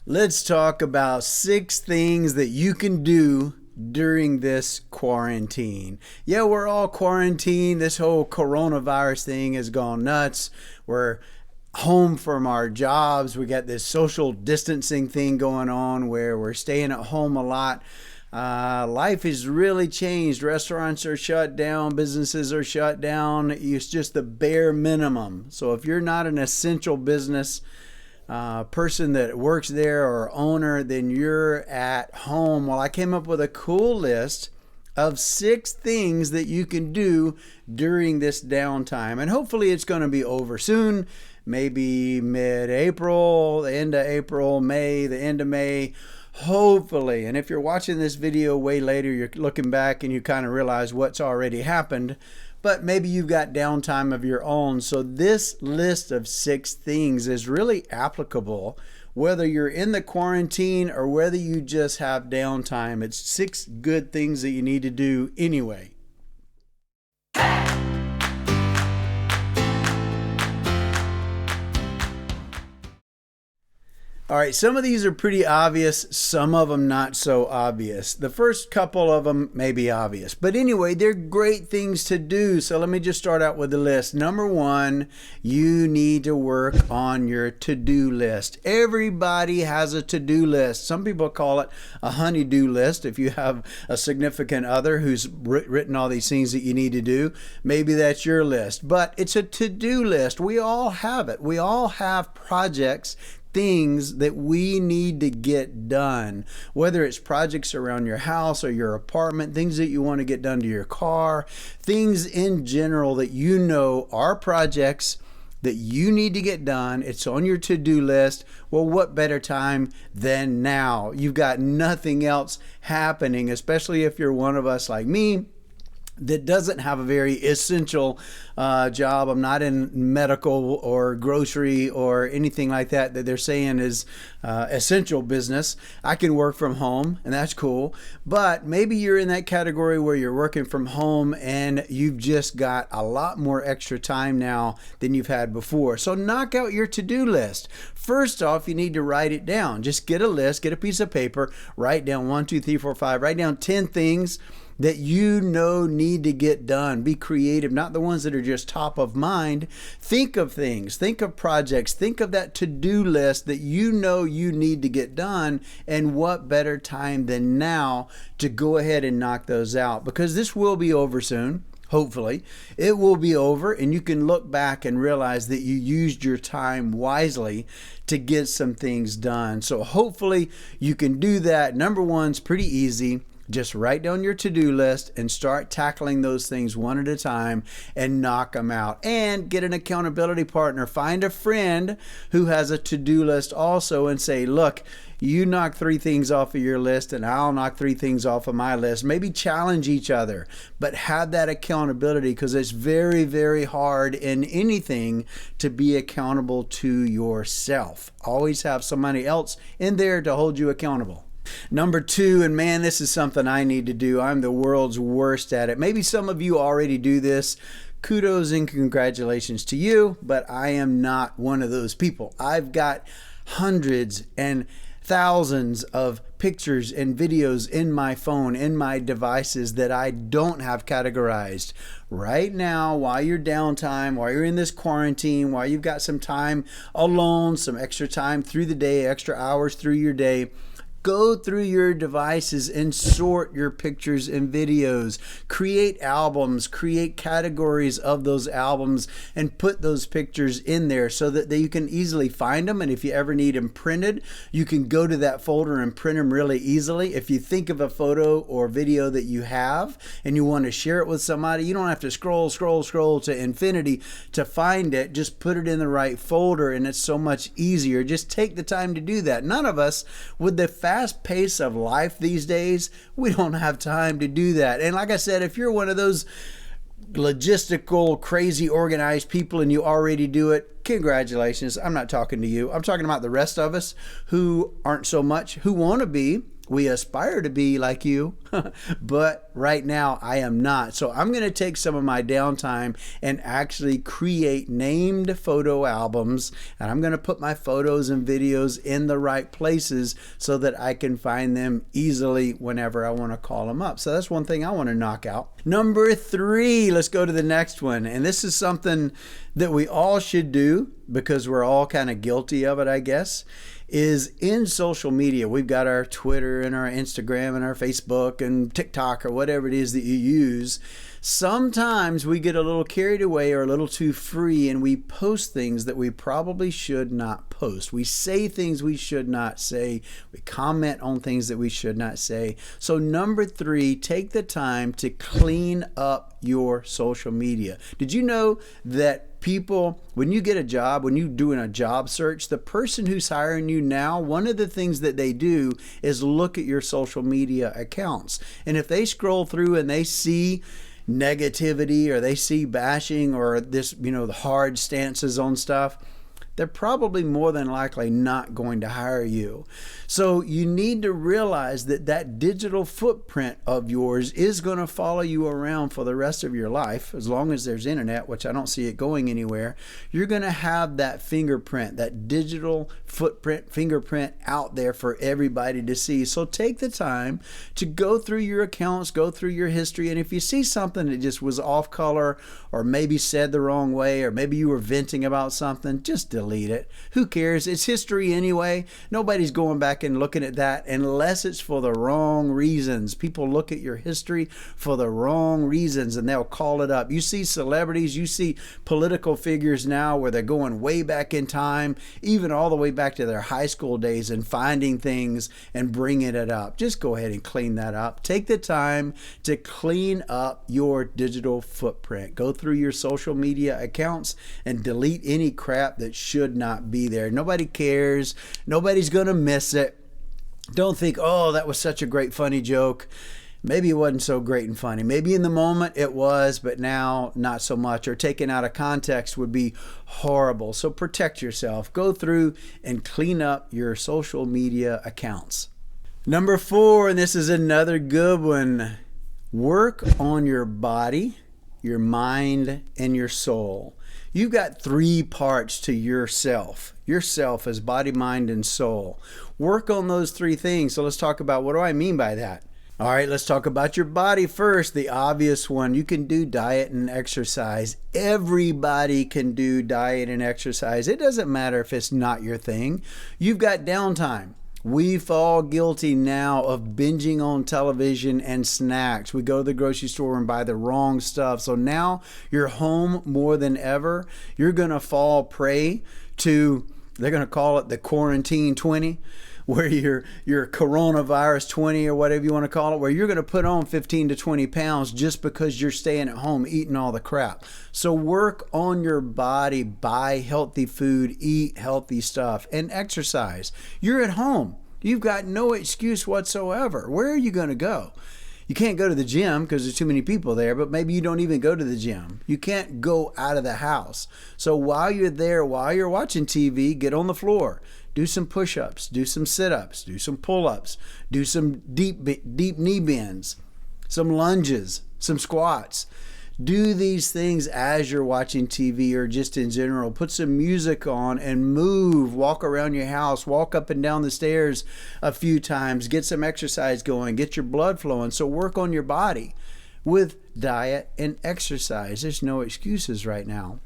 Let's talk about 6 things that you can do during this quarantine. Yeah, we're all quarantined. This whole coronavirus thing has gone nuts. We're home from our jobs. We got this social distancing thing going on where we're staying at home a lot. Life has really changed. Restaurants are shut down, businesses are shut down. It's just the bare minimum. So if you're not an essential business person that works there or owner, then you're at home. Well, I came up with a cool list of 6 things that you can do during this downtime. And hopefully it's going to be over soon, maybe mid-April, the end of April, May, the end of May. Hopefully. And if you're watching this video way later, you're looking back and you kind of realize what's already happened, but maybe you've got downtime of your own. So this list of 6 things is really applicable whether you're in the quarantine or whether you just have downtime. It's 6 good things that you need to do anyway. All right, some of these are pretty obvious, some of them not so obvious. The first couple of them may be obvious, but anyway, they're great things to do. So let me just start out with the list. Number 1, you need to work on your to-do list. Everybody has a to-do list. Some people call it a honey-do list. If you have a significant other who's written all these things that you need to do, maybe that's your list. But it's a to-do list. We all have it. We all have projects, things that we need to get done, whether it's projects around your house or your apartment, things that you want to get done to your car, things in general that you know are projects that you need to get done. It's on your to-do list. Well, what better time than now? You've got nothing else happening, especially if you're one of us like me that doesn't have a very essential job. I'm not in medical or grocery or anything like that they're saying is essential business. I can work from home, and that's cool. But maybe you're in that category where you're working from home and you've just got a lot more extra time now than you've had before. So knock out your to-do list. First off, you need to write it down. Just get a list, get a piece of paper, write down 1, 2, 3, 4, 5, write down 10 things that you know need to get done. Be creative, not the ones that are just top of mind. Think of things, think of projects, think of that to-do list that you know you need to get done, and what better time than now to go ahead and knock those out, because this will be over soon. Hopefully it will be over and you can look back and realize that you used your time wisely to get some things done. So hopefully you can do that. Number 1's pretty easy. Just write down your to-do list and start tackling those things one at a time and knock them out. And get an accountability partner. Find a friend who has a to-do list also and say, look, you knock 3 things off of your list and I'll knock 3 things off of my list. Maybe challenge each other, but have that accountability, because it's very, very hard in anything to be accountable to yourself. Always have somebody else in there to hold you accountable. Number 2, and man, this is something I need to do. I'm the world's worst at it. Maybe some of you already do this. Kudos and congratulations to you, but I am not one of those people. I've got hundreds and thousands of pictures and videos in my phone, in my devices that I don't have categorized. Right now, while you're downtime, while you're in this quarantine, while you've got some time alone, some extra time through the day, extra hours through your day, go through your devices and sort your pictures and videos. Create albums, create categories of those albums, and put those pictures in there so that you can easily find them. And if you ever need them printed, you can go to that folder and print them really easily. If you think of a photo or video that you have and you want to share it with somebody, you don't have to scroll to infinity to find it. Just put it in the right folder and it's so much easier. Just take the time to do that. None of us, with the fast pace of life these days, we don't have time to do that. And like I said, if you're one of those logistical, crazy organized people and you already do it, congratulations. I'm not talking to you. I'm talking about the rest of us who aren't so much, who want to be, We aspire to be like you, but right now I am not. So I'm going to take some of my downtime and actually create named photo albums, and I'm going to put my photos and videos in the right places so that I can find them easily whenever I want to call them up. So that's one thing I want to knock out. Number 3, let's go to the next one. And this is something that we all should do because we're all kind of guilty of it, I guess, is in social media. We've got our Twitter and our Instagram and our Facebook and TikTok or whatever it is that you use. Sometimes we get a little carried away or a little too free and we post things that we probably should not post. We say things we should not say. We comment on things that we should not say. So number 3, take the time to clean up your social media. Did you know that people, when you get a job, when you're doing a job search, the person who's hiring you now, one of the things that they do is look at your social media accounts. And if they scroll through and they see negativity or they see bashing or this, the hard stances on stuff, they're probably more than likely not going to hire you. So you need to realize that that digital footprint of yours is going to follow you around for the rest of your life. As long as there's internet, which I don't see it going anywhere, you're going to have that fingerprint, that digital fingerprint out there for everybody to see. So take the time to go through your accounts, go through your history, and if you see something that just was off color or maybe said the wrong way or maybe you were venting about something, just delete it. Who cares? It's history anyway. Nobody's going back and looking at that unless it's for the wrong reasons. People look at your history for the wrong reasons and they'll call it up. You see celebrities, you see political figures now where they're going way back in time, even all the way back to their high school days and finding things and bringing it up. Just go ahead and clean that up. Take the time to clean up your digital footprint. Go through your social media accounts and delete any crap that should not be there. Nobody cares. Nobody's going to miss it. Don't think, oh, that was such a great funny joke. Maybe it wasn't so great and funny. Maybe in the moment it was, but now not so much. Or taken out of context would be horrible. So protect yourself. Go through and clean up your social media accounts. Number 4, and this is another good one. Work on your body, your mind, and your soul. You've got 3 parts to yourself. Yourself is body, mind, and soul. Work on those 3 things. So let's talk about what do I mean by that. All right, let's talk about your body first, the obvious one. You can do diet and exercise. Everybody can do diet and exercise. It doesn't matter if it's not your thing. You've got downtime. We fall guilty now of binging on television and snacks. We go to the grocery store and buy the wrong stuff. So now you're home more than ever. You're going to fall prey to, they're going to call it the quarantine 20, where your coronavirus 20 or whatever you want to call it, where you're going to put on 15 to 20 pounds just because you're staying at home eating all the crap. So work on your body, buy healthy food, eat healthy stuff, and exercise. You're at home. You've got no excuse whatsoever. Where are you going to go? You can't go to the gym because there's too many people there, but maybe you don't even go to the gym. You can't go out of the house. So while you're there, while you're watching TV, get on the floor. Do some push-ups, do some sit-ups, do some pull-ups, do some deep knee bends, some lunges, some squats. Do these things as you're watching TV or just in general. Put some music on and move. Walk around your house. Walk up and down the stairs a few times. Get some exercise going. Get your blood flowing. So work on your body with diet and exercise. There's no excuses right now.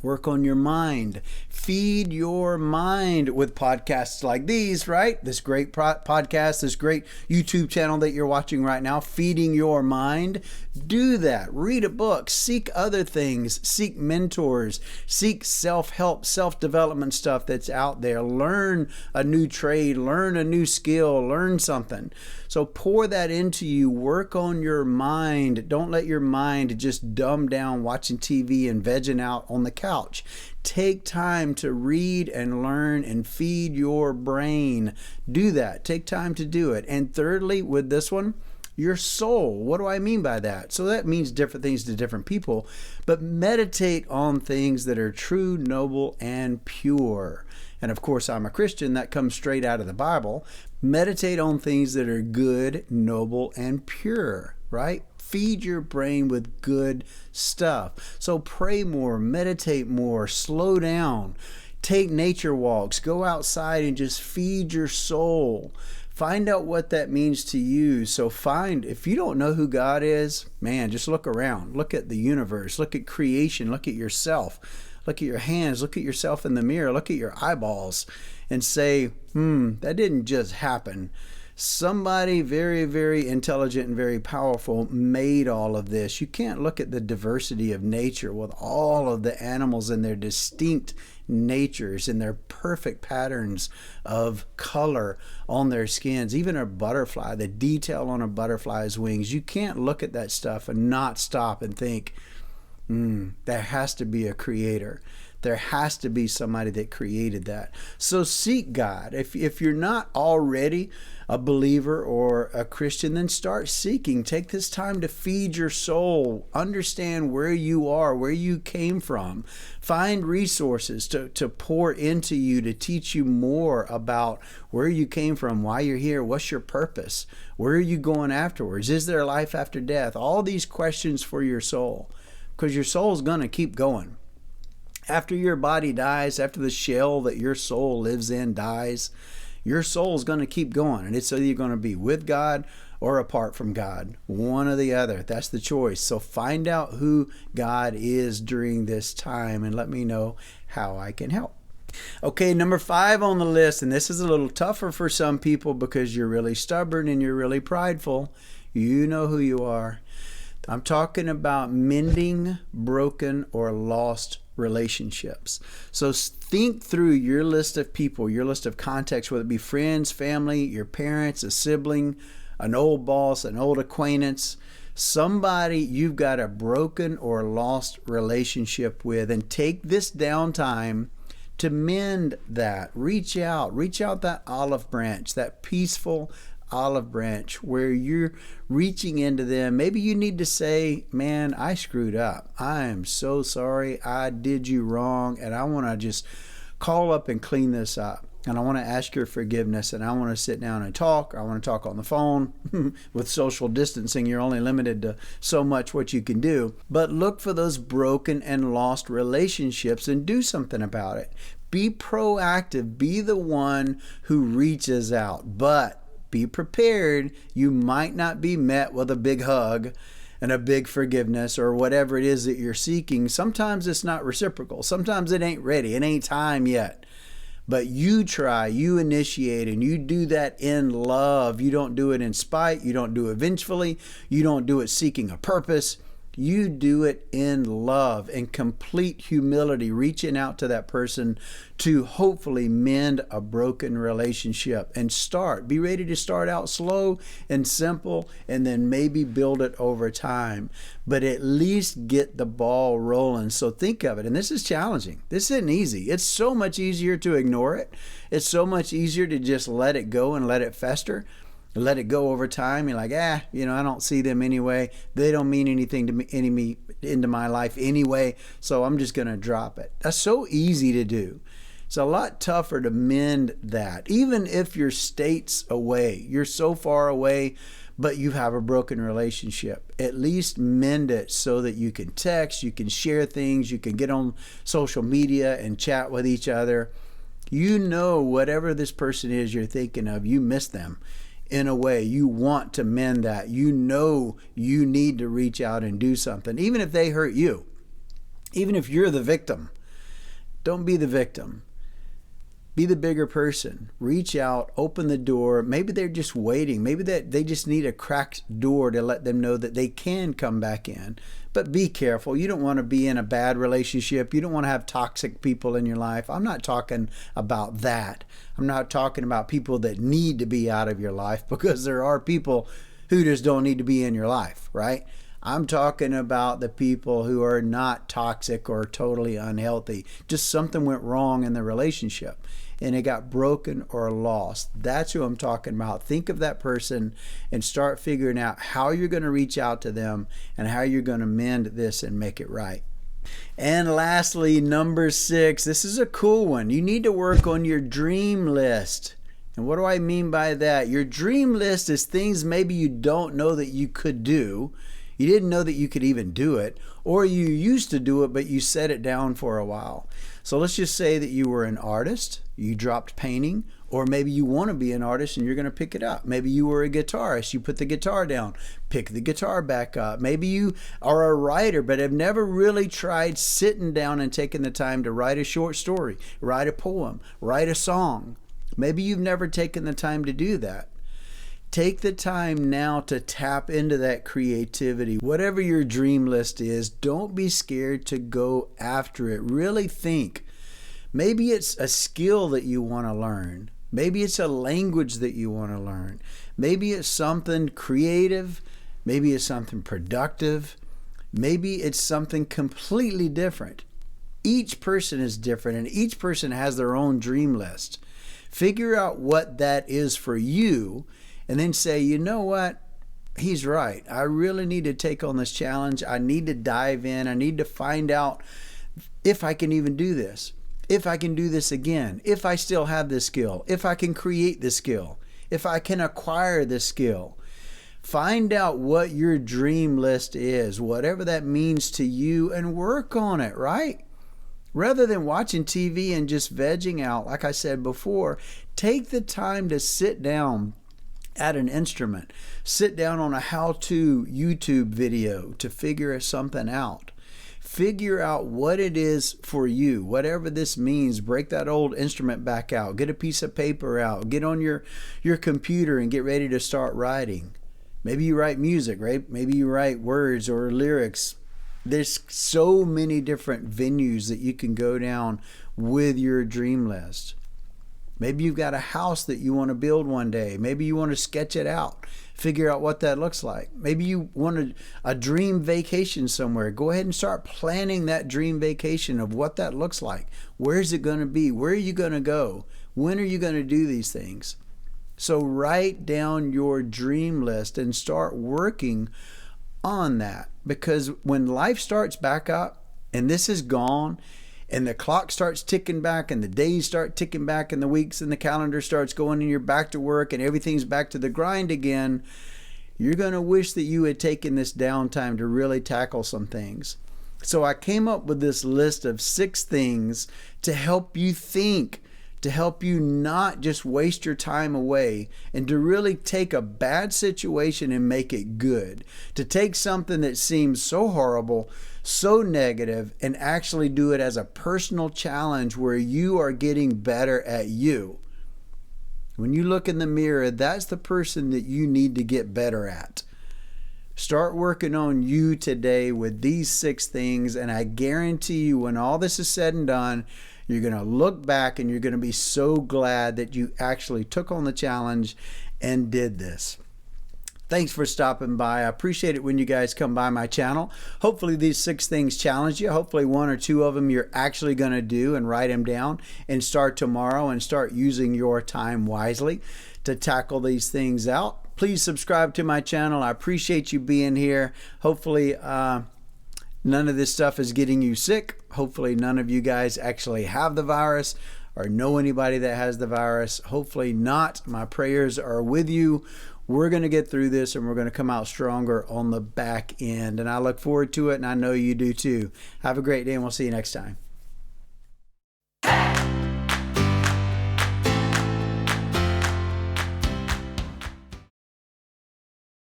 Work on your mind. Feed your mind with podcasts like these, right? This great podcast, this great YouTube channel that you're watching right now, feeding your mind. Do that. Read a book. Seek other things. Seek mentors. Seek self-help, self-development stuff that's out there. Learn a new trade. Learn a new skill. Learn something. So pour that into you. Work on your mind. Don't let your mind just dumb down watching TV and vegging out on the couch. Take time to read and learn and feed your brain. Do that. Take time to do it. And thirdly, with this one, your soul. What do I mean by that? So that means different things to different people, but meditate on things that are true, noble, and pure. and of course I'm a Christian, that comes straight out of the Bible. Meditate on things that are good, noble, and pure, right? Feed your brain with good stuff. So pray more, meditate more, slow down, take nature walks, go outside and just feed your soul. Find out what that means to you. So if you don't know who God is, man, just look around. Look at the universe. Look at creation. Look at yourself. Look at your hands. Look at yourself in the mirror. Look at your eyeballs and say, that didn't just happen. Somebody very, very intelligent and very powerful made all of this. You can't look at the diversity of nature with all of the animals and their distinct natures and their perfect patterns of color on their skins. Even a butterfly, the detail on a butterfly's wings. You can't look at that stuff and not stop and think, there has to be a creator. There has to be somebody that created that. So seek God. If you're not already a believer or a Christian, then start seeking. Take this time to feed your soul. Understand where you are, where you came from. Find resources to pour into you, to teach you more about where you came from, why you're here, what's your purpose, where are you going afterwards, is there a life after death? All these questions for your soul, because your soul's going to keep going. After your body dies, after the shell that your soul lives in dies, your soul is going to keep going. And it's either going to be with God or apart from God. One or the other. That's the choice. So find out who God is during this time and let me know how I can help. Okay, number 5 on the list, and this is a little tougher for some people because you're really stubborn and you're really prideful. You know who you are. I'm talking about mending broken or lost relationships. So think through your list of people, your list of contacts, whether it be friends, family, your parents, a sibling, an old boss, an old acquaintance, somebody you've got a broken or lost relationship with, and take this downtime to mend that. Reach out that olive branch, that peaceful olive branch where you're reaching into them. Maybe you need to say, man, I screwed up. I am so sorry. I did you wrong. And I want to just call up and clean this up. And I want to ask your forgiveness. And I want to sit down and talk. I want to talk on the phone. With social distancing, you're only limited to so much what you can do. But look for those broken and lost relationships and do something about it. Be proactive. Be the one who reaches out. But be prepared. You might not be met with a big hug and a big forgiveness or whatever it is that you're seeking. Sometimes it's not reciprocal. Sometimes it ain't ready. It ain't time yet. But you try, you initiate, and you do that in love. You don't do it in spite. You don't do it vengefully. You don't do it seeking a purpose. You do it in love and complete humility, reaching out to that person to hopefully mend a broken relationship and be ready to start out slow and simple and then maybe build it over time, but at least get the ball rolling. So think of it. And this is challenging. This isn't easy. It's so much easier to ignore it. It's so much easier to just let it go and let it fester. Let it go over time. You're like, I don't see them anyway. They don't mean anything to me into my life anyway, so I'm just going to drop it. That's so easy to do. It's a lot tougher to mend that. Even if your state's away, you're so far away, but you have a broken relationship. At least mend it so that you can text, you can share things, you can get on social media and chat with each other. You know, whatever this person is you're thinking of, you miss them. In a way, you want to mend that. You know you need to reach out and do something, even if they hurt you. Even if you're the victim. Don't be the victim. Be the bigger person. Reach out, open the door. Maybe they're just waiting. Maybe they just need a cracked door to let them know that they can come back in. But be careful. You don't want to be in a bad relationship. You don't want to have toxic people in your life. I'm not talking about that. I'm not talking about people that need to be out of your life, because there are people who just don't need to be in your life, right? I'm talking about the people who are not toxic or totally unhealthy. Just something went wrong in the relationship and it got broken or lost. That's who I'm talking about. Think of that person and start figuring out how you're going to reach out to them and how you're going to mend this and make it right. And lastly, number 6, this is a cool one. You need to work on your dream list. And what do I mean by that? Your dream list is things maybe you don't know that you could do. You didn't know that you could even do it, or you used to do it, but you set it down for a while. So let's just say that you were an artist, you dropped painting, or maybe you want to be an artist and you're going to pick it up. Maybe you were a guitarist, you put the guitar down, pick the guitar back up. Maybe you are a writer, but have never really tried sitting down and taking the time to write a short story, write a poem, write a song. Maybe you've never taken the time to do that. Take the time now to tap into that creativity. Whatever your dream list is, don't be scared to go after it. Really think. Maybe it's a skill that you want to learn. Maybe it's a language that you want to learn. Maybe it's something creative. Maybe it's something productive. Maybe it's something completely different. Each person is different, and each person has their own dream list. Figure out what that is for you, and then say, you know what? He's right. I really need to take on this challenge. I need to dive in. I need to find out if I can even do this, if I can do this again, if I still have this skill, if I can create this skill, if I can acquire this skill. Find out what your dream list is, whatever that means to you, and work on it, right? Rather than watching TV and just vegging out, like I said before, take the time to sit down at an instrument. Sit down on a how-to YouTube video to figure something out. Figure out what it is for you, whatever this means. Break that old instrument back out. Get a piece of paper out. Get on your computer and get ready to start writing. Maybe you write music, right? Maybe you write words or lyrics. There's so many different venues that you can go down with your dream list. Maybe you've got a house that you want to build one day. Maybe you want to sketch it out, figure out what that looks like. Maybe you want a dream vacation somewhere. Go ahead and start planning that dream vacation of what that looks like. Where's it going to be? Where are you going to go? When are you going to do these things? So write down your dream list and start working on that, because when life starts back up and this is gone, and the clock starts ticking back, and the days start ticking back, and the weeks and the calendar starts going, and you're back to work, and everything's back to the grind again, you're going to wish that you had taken this downtime to really tackle some things. So I came up with this list of 6 things to help you think, to help you not just waste your time away, and to really take a bad situation and make it good. To take something that seems so horrible, so negative, and actually do it as a personal challenge where you are getting better at you. When you look in the mirror, that's the person that you need to get better at. Start working on you today with these 6 things, and I guarantee you when all this is said and done, you're going to look back and you're going to be so glad that you actually took on the challenge and did this. Thanks for stopping by. I appreciate it when you guys come by my channel. Hopefully these 6 things challenge you. Hopefully 1 or 2 of them you're actually going to do and write them down and start tomorrow and start using your time wisely to tackle these things out. Please subscribe to my channel. I appreciate you being here. Hopefully none of this stuff is getting you sick. Hopefully none of you guys actually have the virus or know anybody that has the virus. Hopefully not. My prayers are with you. We're going to get through this, and we're going to come out stronger on the back end. And I look forward to it, and I know you do too. Have a great day, and we'll see you next time.